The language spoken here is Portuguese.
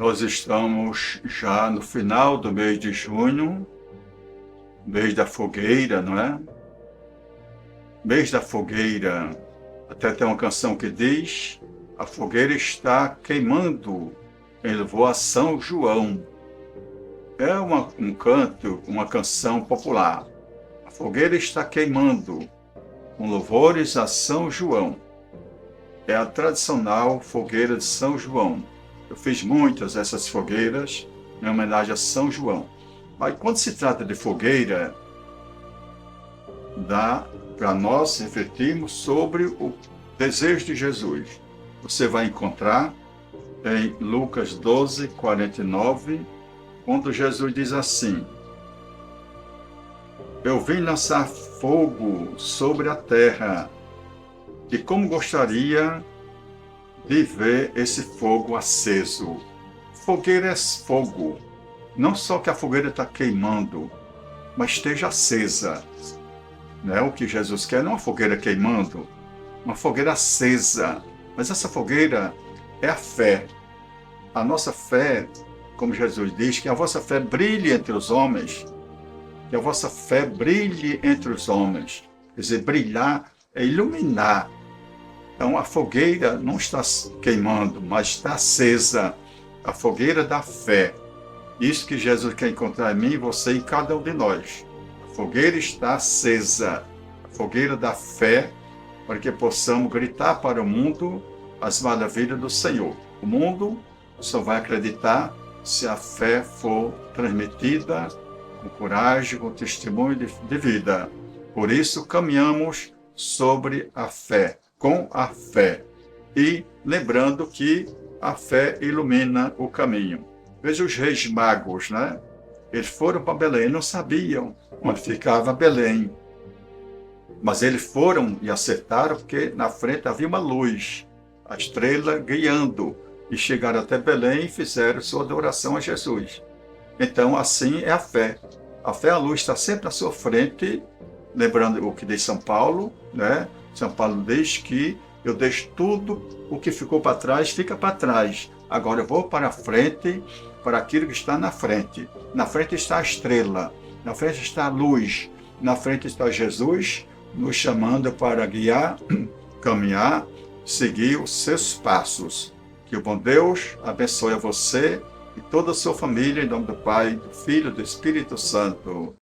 Nós estamos já no final do mês de junho, mês da fogueira, não é? Mês da fogueira, até tem uma canção que diz: a fogueira está queimando em louvor a São João. É um canto, uma canção popular. A fogueira está queimando, com louvores a São João. É a tradicional fogueira de São João. Eu fiz muitas dessas fogueiras em homenagem a São João. Mas quando se trata de fogueira, dá para nós refletirmos sobre o desejo de Jesus. Você vai encontrar em Lucas 12, 49, quando Jesus diz assim: eu vim lançar fogo sobre a terra, e como gostaria de ver esse fogo aceso. Fogueira é fogo. Não só que a fogueira está queimando, mas esteja acesa. Né? O que Jesus quer não é uma fogueira queimando, uma fogueira acesa. Mas essa fogueira é a fé. A nossa fé, como Jesus diz, que a vossa fé brilhe entre os homens. Que a vossa fé brilhe entre os homens. Quer dizer, brilhar é iluminar. Então a fogueira não está queimando, mas está acesa. A fogueira da fé. Isso que Jesus quer encontrar em mim, você e cada um de nós. A fogueira está acesa. A fogueira da fé, para que possamos gritar para o mundo as maravilhas do Senhor. O mundo só vai acreditar se a fé for transmitida com coragem, com testemunho de vida. Por isso caminhamos sobre a fé. Com a fé. E lembrando que a fé ilumina o caminho. Veja os reis magos, né? Eles foram para Belém, não sabiam onde ficava Belém. Mas eles foram e acertaram porque na frente havia uma luz, a estrela guiando. E chegaram até Belém e fizeram sua adoração a Jesus. Então assim é a fé. A fé, a luz está sempre à sua frente, lembrando o que diz São Paulo, né? São Paulo diz que eu deixo tudo o que ficou para trás, fica para trás. Agora eu vou para a frente, para aquilo que está na frente. Na frente está a estrela, na frente está a luz, na frente está Jesus nos chamando para guiar, caminhar, seguir os seus passos. Que o bom Deus abençoe a você e toda a sua família, em nome do Pai, do Filho e do Espírito Santo.